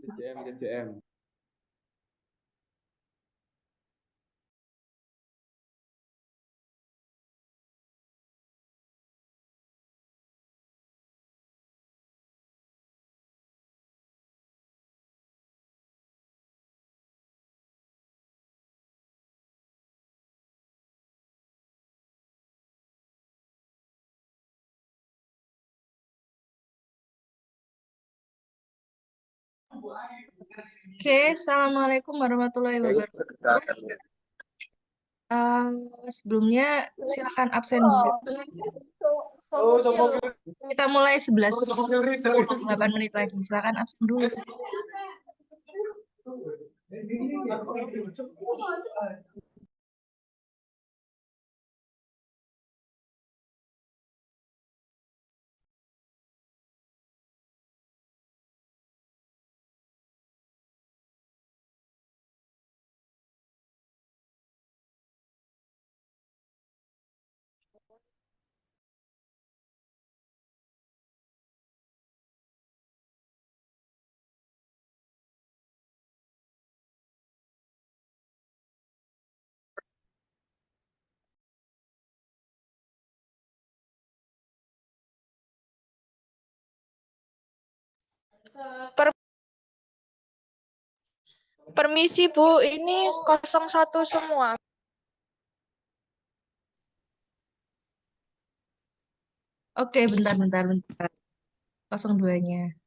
JJM, JJM. Oke, Assalamualaikum warahmatullahi wabarakatuh. Sebelumnya silakan absen dulu. Kita mulai 8 menit lagi. Silakan absen dulu. Permisi Bu, ini 01 semua. Oke, bentar. 02-nya.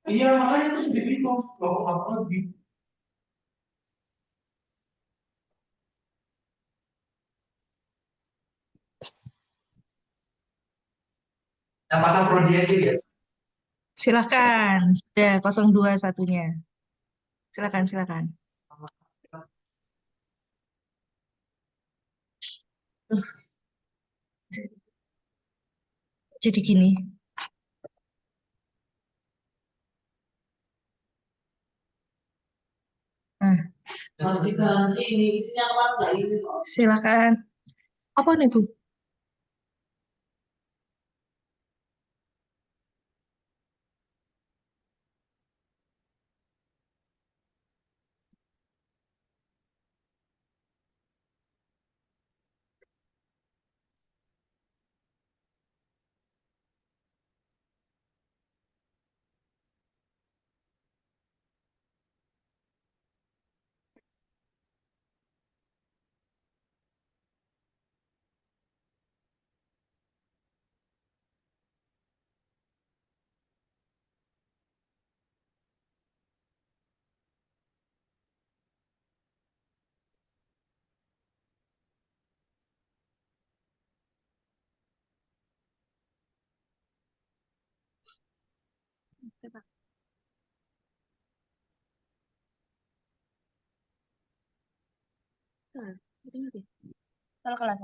Iya, makanya tuh jadi itu loh lebih. Apakah prodi aja ya? Silakan. Sudah 02 satunya. Silakan. Duh, jadi gini. Nah, silakan. Apa nih Bu? Salah kelas.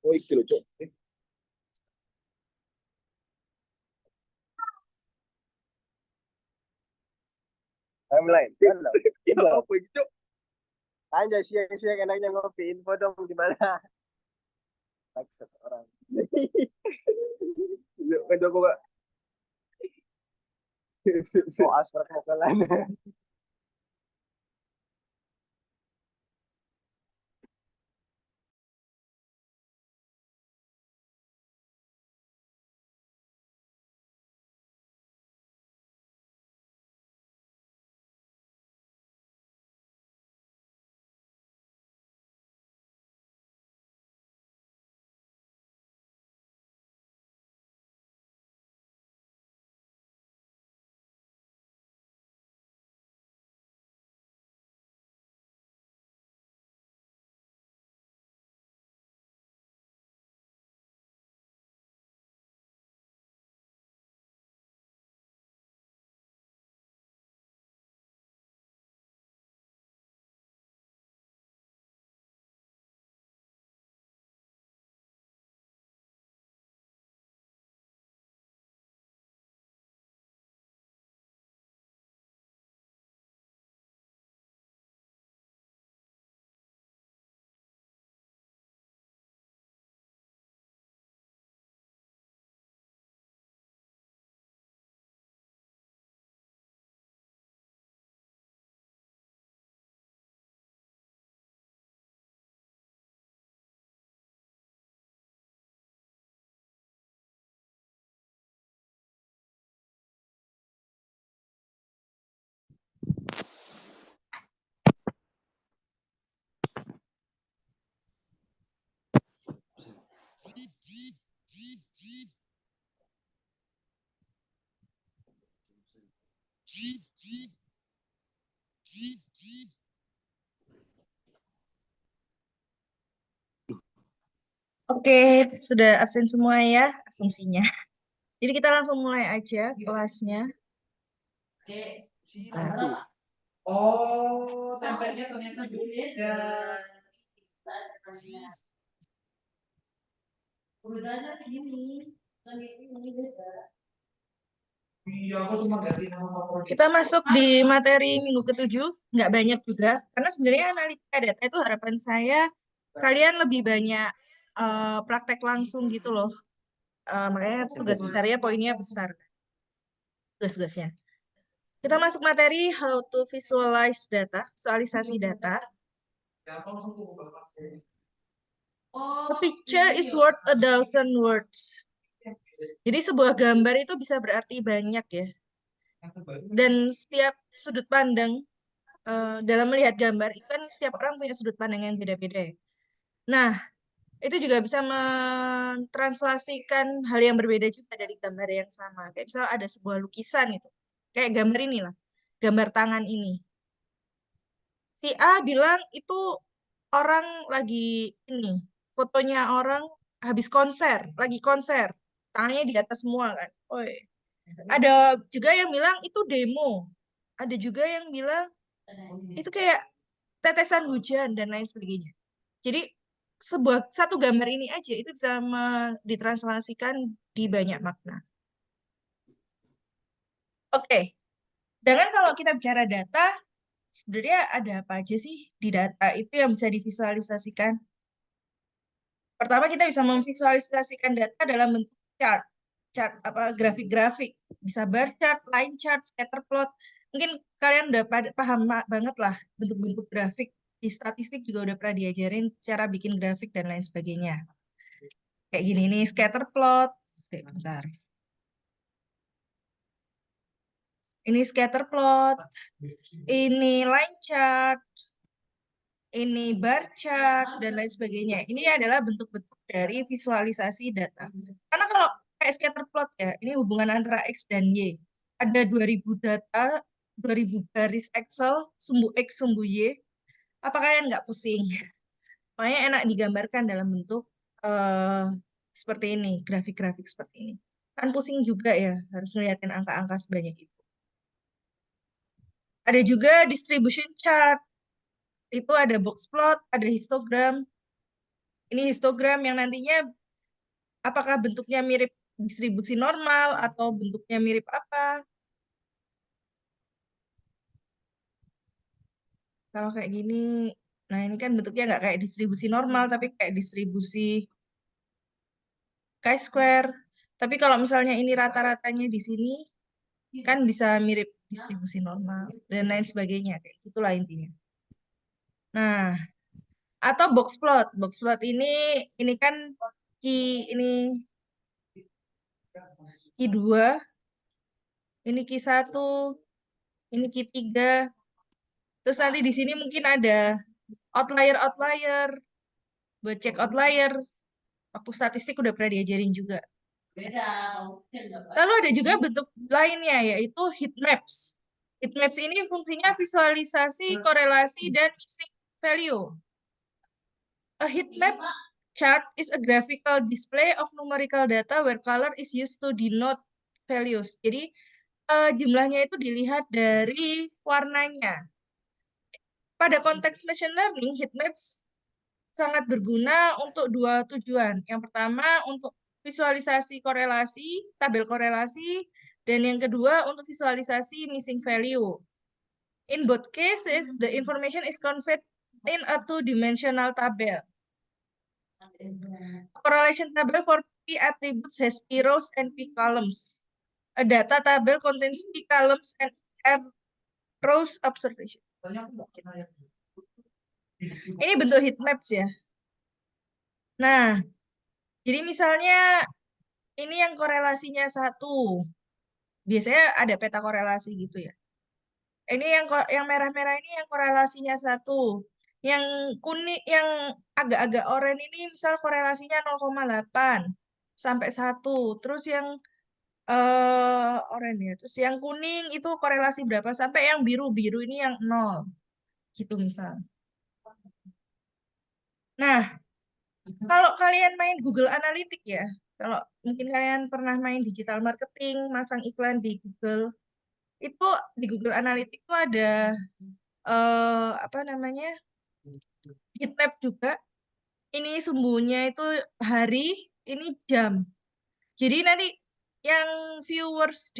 Oh, iki lho, Cuk. Timeline. Halo. Ya, apa iki, Cuk? Anjay, siang-siang enaknya ngopi. Info dong di mana? Maksud orang. Yuk, kan Joko, Pak. Oh, aspek mau kalian. Oke, sudah absen semua ya asumsinya. Jadi kita langsung mulai aja kelasnya. Satu. Oh, tempelnya ternyata beda. Iya, aku cuma ganti nama favorit. Kita masuk di materi minggu ke-7, nggak banyak juga, karena sebenarnya analisa data itu harapan saya kalian lebih banyak praktek langsung gitu loh. Makanya tugas besarnya poinnya besar, tugas-tugasnya. Kita masuk materi how to visualize data, visualisasi data. A picture is worth a thousand words. Jadi sebuah gambar itu bisa berarti banyak ya. Dan setiap sudut pandang dalam melihat gambar itu kan setiap orang punya sudut pandang yang beda-beda ya. Nah, itu juga bisa mentranslasikan hal yang berbeda juga dari gambar yang sama. Kayak misal ada sebuah lukisan itu. Kayak gambar inilah, gambar tangan ini. Si A bilang itu orang lagi ini, fotonya orang habis konser, lagi konser. Tangannya di atas semua kan. Oi. Ada juga yang bilang itu demo. Ada juga yang bilang itu kayak tetesan hujan dan lain sebagainya. Jadi satu gambar ini aja itu bisa ditranslasikan di banyak makna. Oke. Dengan kalau kita bicara data, sebenarnya ada apa aja sih di data itu yang bisa divisualisasikan? Pertama, kita bisa memvisualisasikan data dalam bentuk chart. Chart apa grafik-grafik. Bisa bar chart, line chart, scatter plot. Mungkin kalian udah paham banget lah bentuk-bentuk grafik. Di statistik juga udah pernah diajarin cara bikin grafik dan lain sebagainya. Kayak gini nih, scatter plot. Bentar. Ini scatter plot. Ini line chart. Ini bar chart, dan lain sebagainya. Ini adalah bentuk-bentuk dari visualisasi data. Karena kalau kayak scatter plot ya, ini hubungan antara X dan Y. Ada 2000 data, 2000 garis Excel, sumbu X, sumbu Y. Apa kalian nggak pusing? Makanya enak digambarkan dalam bentuk seperti ini, grafik-grafik seperti ini. Kan pusing juga ya, harus ngeliatin angka-angka sebanyak itu. Ada juga distribution chart. Itu ada box plot, ada histogram. Ini histogram yang nantinya apakah bentuknya mirip distribusi normal atau bentuknya mirip apa. Kalau kayak gini, nah ini kan bentuknya nggak kayak distribusi normal, tapi kayak distribusi chi-square. Tapi kalau misalnya ini rata-ratanya di sini, kan bisa mirip distribusi normal, dan lain sebagainya. Kayak gitulah intinya. Nah, atau box plot. Box plot ini kan ini Q2, ini Q1, ini Q3. Terus nanti di sini mungkin ada outlier-outlier. Buat cek outlier, waktu statistik udah pernah diajarin juga. Lalu ada juga bentuk lainnya, yaitu heat maps. Heat maps ini fungsinya visualisasi, korelasi, dan missing value. A heat map chart is a graphical display of numerical data where color is used to denote values. Jadi jumlahnya itu dilihat dari warnanya. Pada konteks machine learning, heat maps sangat berguna untuk dua tujuan. Yang pertama untuk visualisasi korelasi, tabel korelasi, dan yang kedua untuk visualisasi missing value. In both cases, the information is conveyed in a two-dimensional table. Correlation table for P attributes has P rows and P columns. A data table contains P columns and R rows observation. Ini bentuk heat maps ya. Nah, jadi misalnya ini yang korelasinya 1. Biasanya ada peta korelasi gitu ya. Ini yang merah-merah ini yang korelasinya 1. Yang kuning, yang agak-agak oranye ini misal korelasinya 0,8 sampai 1. Terus yang oranye ya. Terus yang kuning itu korelasi berapa sampai yang biru-biru ini yang 0. Gitu misal. Nah, kalau kalian main Google Analytics ya, kalau mungkin kalian pernah main digital marketing, masang iklan di Google, itu di Google Analytics itu ada apa namanya? Heat map juga. Ini sumbunya itu hari, ini jam. Jadi nanti yang viewers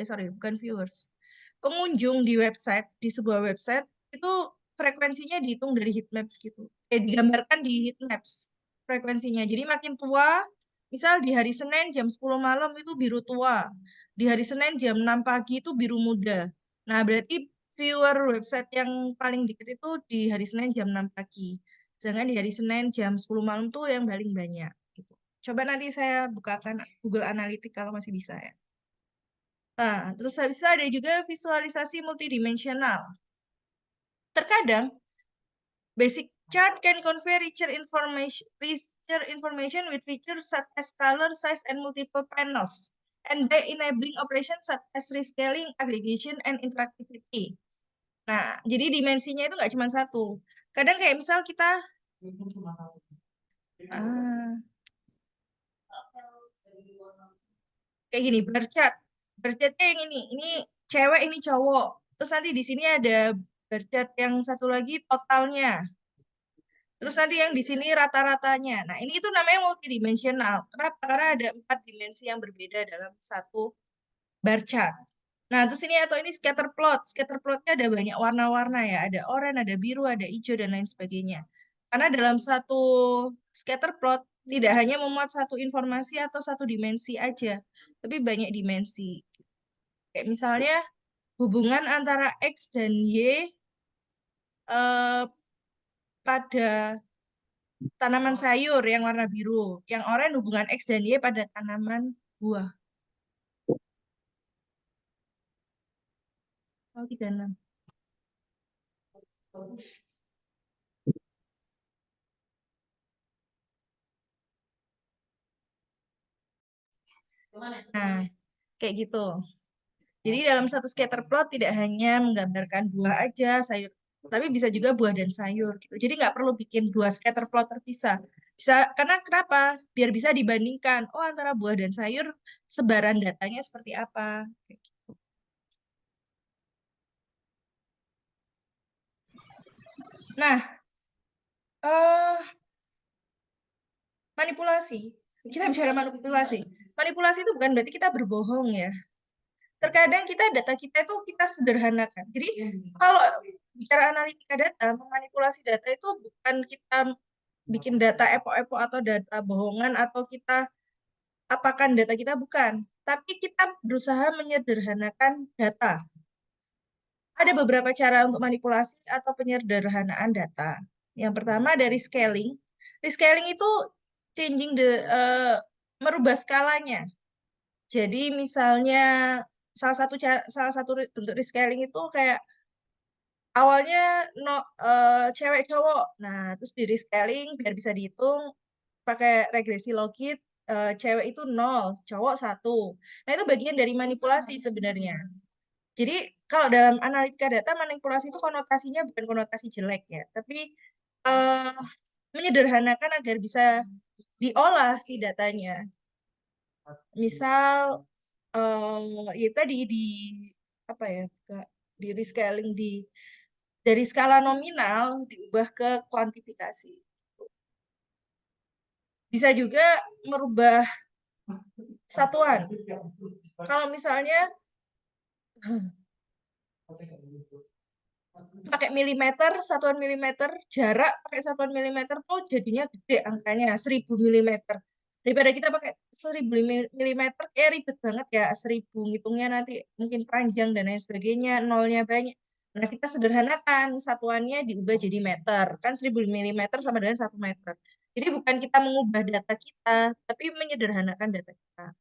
sorry, bukan viewers. Pengunjung di website, di sebuah website, itu frekuensinya dihitung dari heat maps gitu. Digambarkan di heat maps frekuensinya. Jadi makin tua, misal di hari Senin jam 10 malam itu biru tua. Di hari Senin jam 6 pagi itu biru muda. Nah, berarti viewer website yang paling dikit itu di hari Senin jam 6 pagi. Sedangkan di hari Senin jam 10 malam tuh yang paling banyak. Gitu. Coba nanti saya bukakan Google Analytics kalau masih bisa ya. Nah, terus habis itu ada juga visualisasi multidimensional. Terkadang basic chart can convey richer information with features such as color, size, and multiple panels, and by enabling operations such as rescaling, aggregation, and interactivity. Nah, jadi dimensinya itu nggak cuma satu. Kadang kayak misal kita kayak gini, bar chart. Bar chartnya yang ini cewek, ini cowok. Terus nanti di sini ada bar chart yang satu lagi totalnya. Terus nanti yang di sini rata-ratanya. Nah, ini itu namanya multidimensional. Kenapa? Karena ada 4 dimensi yang berbeda dalam satu bar chart. Nah, terus ini atau ini scatter plot. Scatter plotnya ada banyak warna-warna ya. Ada oranye, ada biru, ada hijau, dan lain sebagainya. Karena dalam satu scatter plot tidak hanya memuat satu informasi atau satu dimensi aja, tapi banyak dimensi. Kayak misalnya hubungan antara X dan Y pada tanaman sayur yang warna biru. Yang oranye hubungan X dan Y pada tanaman buah. Oh, 36. Nah, kayak gitu. Jadi dalam satu scatter plot tidak hanya menggambarkan buah aja, sayur, tapi bisa juga buah dan sayur gitu. Jadi nggak perlu bikin 2 scatter plot terpisah. Bisa karena kenapa? Biar bisa dibandingkan. Oh, antara buah dan sayur sebaran datanya seperti apa? Kayak gitu. Nah, manipulasi. Kita bicara manipulasi. Manipulasi itu bukan berarti kita berbohong ya. Terkadang data kita itu kita sederhanakan. Jadi kalau bicara analitika data, memanipulasi data itu bukan kita bikin data epo-epo atau data bohongan atau kita apakan data kita, bukan. Tapi kita berusaha menyederhanakan data. Ada beberapa cara untuk manipulasi atau penyederhanaan data. Yang pertama dari scaling. Rescaling itu changing merubah skalanya. Jadi misalnya salah satu bentuk rescaling itu kayak awalnya cewek cowok. Nah, terus di rescaling biar bisa dihitung pakai regresi logit, cewek itu 0, cowok 1. Nah, itu bagian dari manipulasi sebenarnya. Jadi kalau dalam analitika data, manipulasi itu konotasinya bukan konotasi jelek ya, tapi menyederhanakan agar bisa diolah si datanya. Misal ya tadi di apa ya, di rescaling dari skala nominal diubah ke kuantifikasi. Bisa juga merubah satuan. Kalau misalnya pakai milimeter, satuan milimeter, jarak pakai satuan milimeter tuh jadinya gede angkanya, 1000 milimeter. Daripada kita pakai 1000 milimeter, kayak ribet banget ya, 1000 ngitungnya nanti mungkin panjang dan lain sebagainya, nolnya banyak. Nah, kita sederhanakan, satuannya diubah jadi meter. Kan 1000 milimeter sama dengan 1 meter. Jadi bukan kita mengubah data kita, tapi menyederhanakan data kita.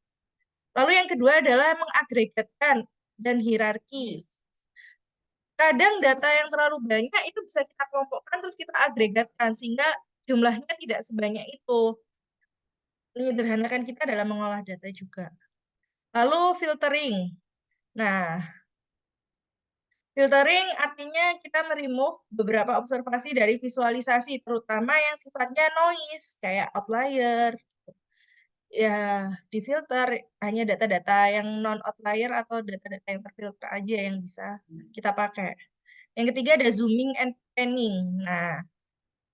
Lalu yang kedua adalah mengagregatkan dan hierarki. Kadang data yang terlalu banyak itu bisa kita kelompokkan terus kita agregatkan sehingga jumlahnya tidak sebanyak itu. Menyederhanakan kita dalam mengolah data juga. Lalu filtering. Nah, filtering artinya kita meremove beberapa observasi dari visualisasi, terutama yang sifatnya noise, kayak outlier. Ya, difilter hanya data-data yang non-outlier atau data-data yang terfilter aja yang bisa kita pakai. Yang ketiga ada zooming and panning. Nah,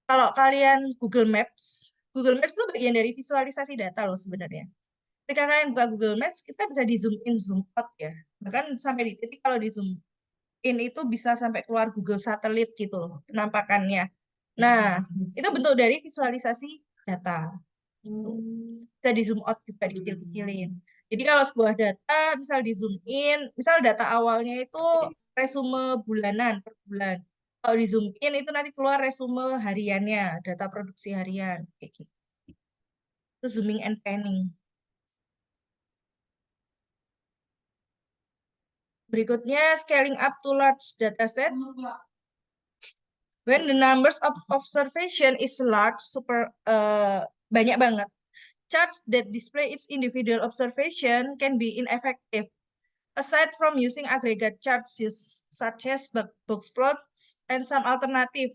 kalau kalian Google Maps itu bagian dari visualisasi data loh sebenarnya. Ketika kalian buka Google Maps, kita bisa di zoom in, zoom out ya. Bahkan sampai di titik kalau di zoom in itu bisa sampai keluar Google satelit gitu loh, penampakannya. Nah, itu bentuk dari visualisasi data. Bisa di zoom out juga, dikecil-kecilin. Jadi kalau sebuah data, misal di zoom in, misal data awalnya itu resume bulanan per bulan. Kalau di zoom in itu nanti keluar resume hariannya, data produksi harian, kayak gitu. Itu zooming and panning. Berikutnya, scaling up to large dataset. When the numbers of observation is large, banyak banget, charts that display its individual observation can be ineffective. Aside from using aggregate charts such as box plots and some alternative.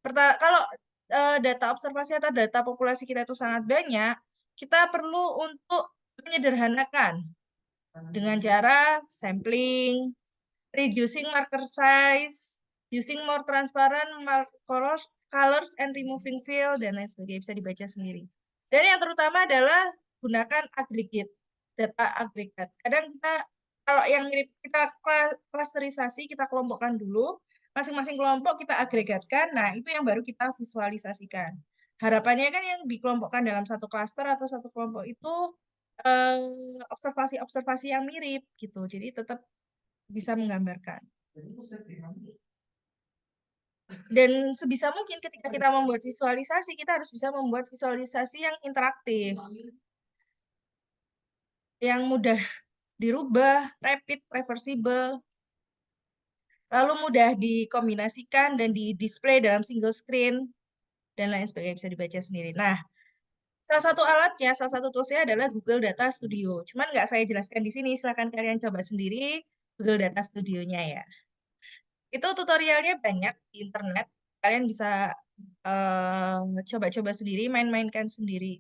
Kalau data observasi atau data populasi kita itu sangat banyak, kita perlu untuk menyederhanakan dengan cara sampling, reducing marker size, using more transparent colors and removing fill, dan lain sebagainya, bisa dibaca sendiri. Dan yang terutama adalah gunakan aggregate, data agregat. Kadang kita, kalau yang mirip kita klasterisasi, kita kelompokkan dulu, masing-masing kelompok kita agregatkan, nah itu yang baru kita visualisasikan. Harapannya kan yang dikelompokkan dalam satu klaster atau satu kelompok itu observasi-observasi yang mirip gitu, jadi tetap bisa menggambarkan. Dan sebisa mungkin ketika kita membuat visualisasi, kita harus bisa membuat visualisasi yang interaktif, yang mudah dirubah, rapid, reversible, lalu mudah dikombinasikan dan di-display dalam single screen, dan lain sebagainya, bisa dibaca sendiri. Nah, salah satu alatnya, salah satu toolsnya adalah Google Data Studio. Cuman nggak saya jelaskan di sini, silahkan kalian coba sendiri Google Data Studio-nya ya. Itu tutorialnya banyak di internet. Kalian bisa coba-coba sendiri, main-mainkan sendiri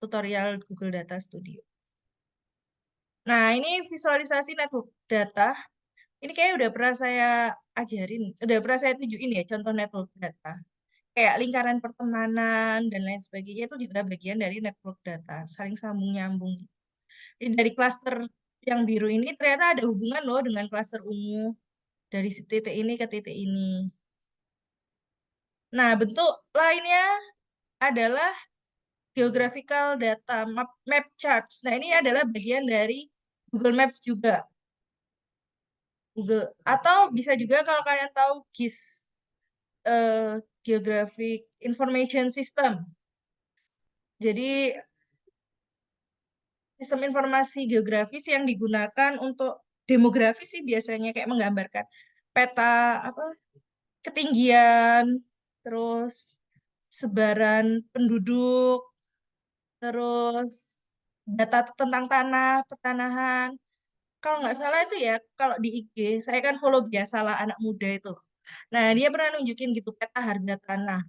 tutorial Google Data Studio. Nah, ini visualisasi network data. Ini kayaknya udah pernah saya ajarin, udah pernah saya tunjukin ya contoh network data. Kayak lingkaran pertemanan dan lain sebagainya itu juga bagian dari network data, saling sambung-nyambung. Jadi dari klaster yang biru ini ternyata ada hubungan loh dengan klaster ungu dari titik ini ke titik ini. Nah, bentuk lainnya adalah geographical data, map charts. Nah, ini adalah bagian dari Google Maps juga. Google, atau bisa juga kalau kalian tahu GIS, Geographic Information System. Jadi, sistem informasi geografis yang digunakan untuk demografi sih biasanya kayak menggambarkan peta apa ketinggian, terus sebaran penduduk, terus data tentang tanah, pertanahan. Kalau nggak salah itu ya, kalau di IG, saya kan follow biasalah anak muda itu. Nah, dia pernah nunjukin gitu peta harga tanah.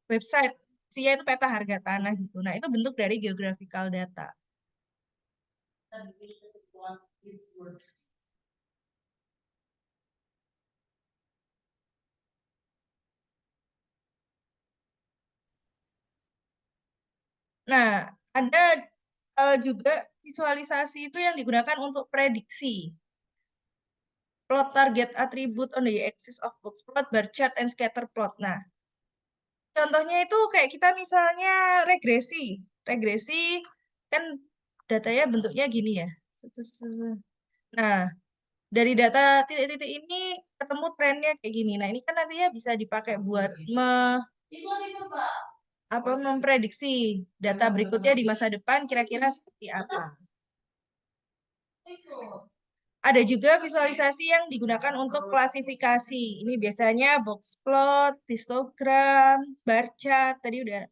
Website, isinya itu peta harga tanah gitu. Nah, itu bentuk dari geographical data. Nah, ada juga visualisasi itu yang digunakan untuk prediksi. Plot target attribute on the axis of box plot, bar chart, and scatter plot. Nah, contohnya itu kayak kita misalnya regresi. Regresi kan datanya bentuknya gini ya. Nah, dari data titik-titik ini ketemu trennya kayak gini. Nah, ini kan nantinya bisa dipakai buat memprediksi data berikutnya di masa depan kira-kira seperti apa. Ada juga visualisasi yang digunakan untuk klasifikasi. Ini biasanya box plot, histogram, bar chart. Tadi udah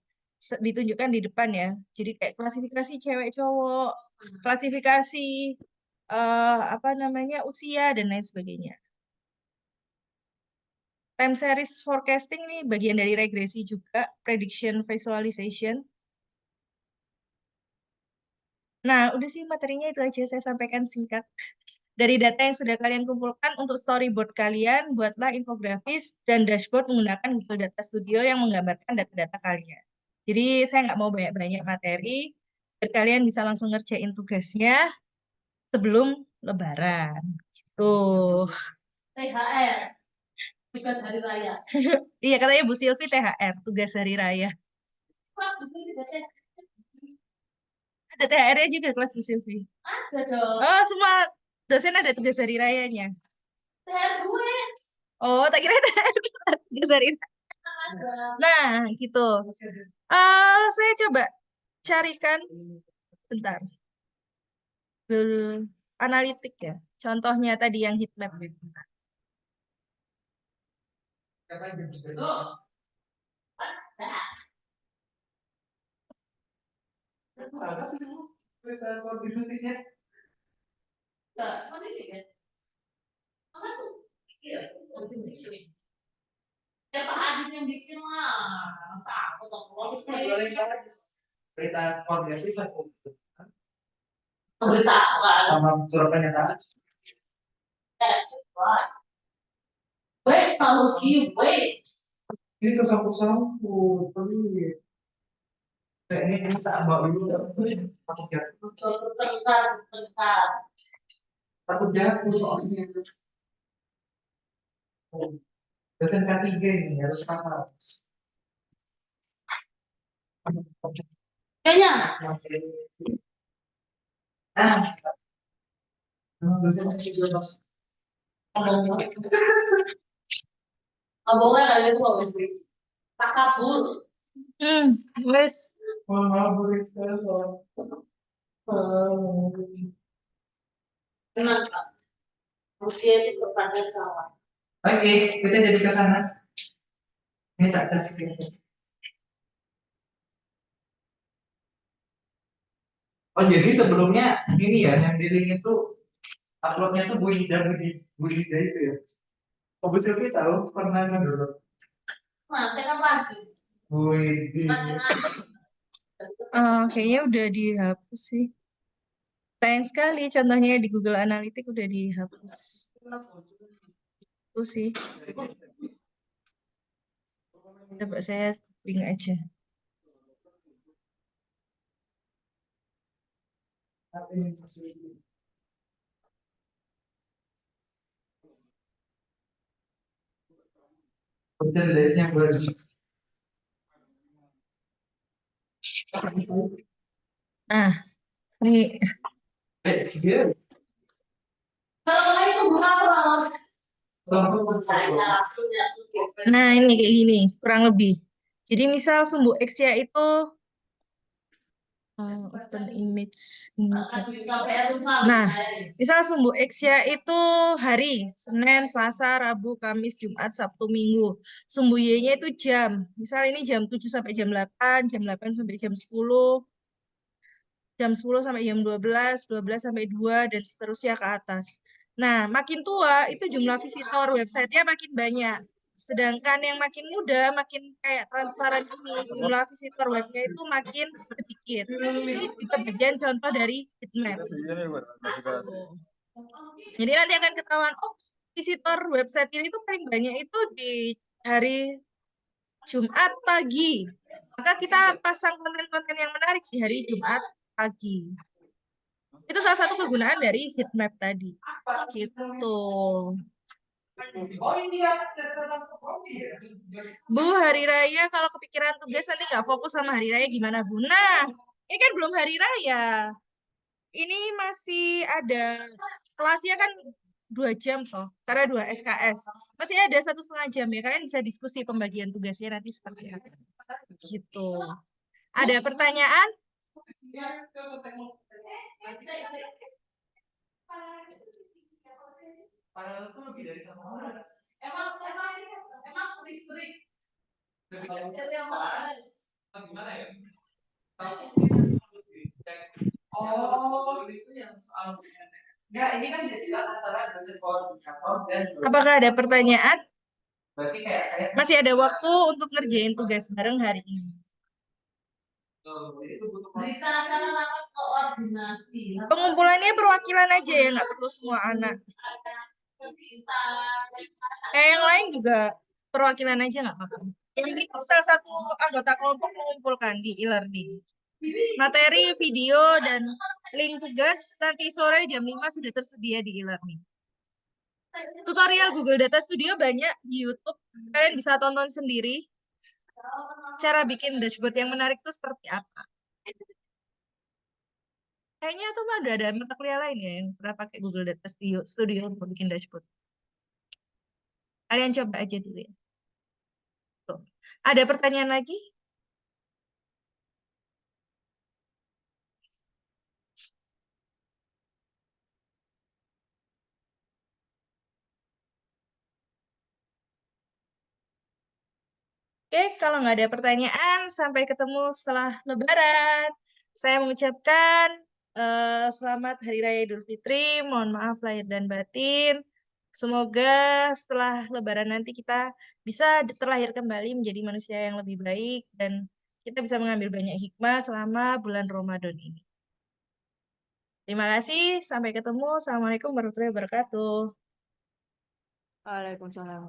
ditunjukkan di depan ya. Jadi kayak klasifikasi cewek cowok, klasifikasi apa namanya usia dan lain sebagainya. Time series forecasting ini bagian dari regresi juga, prediction visualization. Nah, udah sih materinya itu aja saya sampaikan singkat. Dari data yang sudah kalian kumpulkan untuk storyboard kalian, buatlah infografis dan dashboard menggunakan Google Data Studio yang menggambarkan data-data kalian. Jadi saya nggak mau banyak-banyak materi, biar kalian bisa langsung ngerjain tugasnya sebelum Lebaran. Gitu. THR, tugas hari raya. Iya, katanya Bu Silvi THR, tugas hari raya. Ada THR-nya juga kelas Bu Silvi. Ada dong. Oh, semua dosen ada tugas hari rayanya. THR gue. Oh, tak kira THR tugas hari raya. Nah, gitu. Saya coba carikan bentar. Analitik ya. Contohnya tadi yang heat map. Ya Pak Adit yang bikin lah. Masa aku toh berita koordinasi satu. Berita apa? Sama surat pernyataan. Wait, kalau wait. Ini kesampur-sampur, tapi ini tak bawa dulu. Takut jatuh. Bentar. Takut jatuh soalnya. Dosen K3 ini harus paham. Kayaknya. Dosen K3. Ngomongnya kali itu mau tak kabur. Wes. Kabur istilah. Kenapa? Usia itu kepada sawah. Oke, kita jadi ke sana. Ini tak kasih. Oh jadi sebelumnya ini ya yang di link itu uploadnya tuh Bu Ida itu ya. Oh Bu Silvi tahu pernah kan dulu? Nah, saya kan rajin. Bu Ida. Kayaknya udah dihapus sih. Sayang sekali contohnya di Google Analytics udah dihapus. Itu sih. Coba saya link aja. Nah, ini. It's good. Nah, ini kayak gini, kurang lebih. Jadi misal sumbu X-nya itu open image. Nah, misal sumbu X-nya itu hari, Senin, Selasa, Rabu, Kamis, Jumat, Sabtu, Minggu. Sumbu Y-nya itu jam. Misal ini jam 7 sampai jam 8 sampai jam 10 sampai jam 12 sampai 2, dan seterusnya ke atas. Nah, makin tua, itu jumlah visitor websitenya makin banyak. Sedangkan yang makin muda, makin kayak transparan ini, jumlah visitor webnya itu makin sedikit. Ini juga bagian contoh dari heatmap. Jadi nanti akan ketahuan, oh visitor website ini itu paling banyak itu di hari Jumat pagi. Maka kita pasang konten-konten yang menarik di hari Jumat pagi. Itu salah satu kegunaan dari heat map tadi. Gitu. Bu, hari raya kalau kepikiran tugas nanti nggak fokus sama hari raya gimana, Bu? Nah, ini kan belum hari raya. Ini masih ada kelasnya kan 2 jam toh, karena 2 SKS. Masih ada 1,5 jam ya. Kalian bisa diskusi pembagian tugasnya nanti seperti apa. Gitu. Ada pertanyaan? Padahal itu lebih dari 1 orang. Emang listrik. Gimana ya? Oh, itu yang soal Enggak, ini kan jadilah antara dosen koordinator dan dosen. Apakah ada pertanyaan? Berarti kayak saya Masih ada waktu untuk ngerjain tugas bareng hari ini. itu butuh Berita acara rapat koordinasi. Pengumpulannya perwakilan aja ya, nggak perlu semua anak. Kayak yang lain juga perwakilan aja nggak apa-apa. Yang ini salah satu anggota kelompok mengumpulkan di e-learning. Materi, video, dan link tugas nanti sore jam 5 sudah tersedia di e-learning. Tutorial Google Data Studio banyak di YouTube. Kalian bisa tonton sendiri. Cara bikin dashboard yang menarik itu seperti apa. Kayaknya tuh ada mata kuliah lain ya yang pernah pakai Google Data Studio untuk bikin dashboard. Kalian coba aja dulu ya. Tuh. Ada pertanyaan lagi? Oke, kalau nggak ada pertanyaan, sampai ketemu setelah Lebaran. Saya mengucapkan selamat Hari Raya Idul Fitri. Mohon maaf lahir dan batin. Semoga setelah Lebaran nanti kita bisa terlahir kembali menjadi manusia yang lebih baik dan kita bisa mengambil banyak hikmah selama bulan Ramadan ini. Terima kasih, sampai ketemu. Assalamualaikum warahmatullahi wabarakatuh. Waalaikumsalam.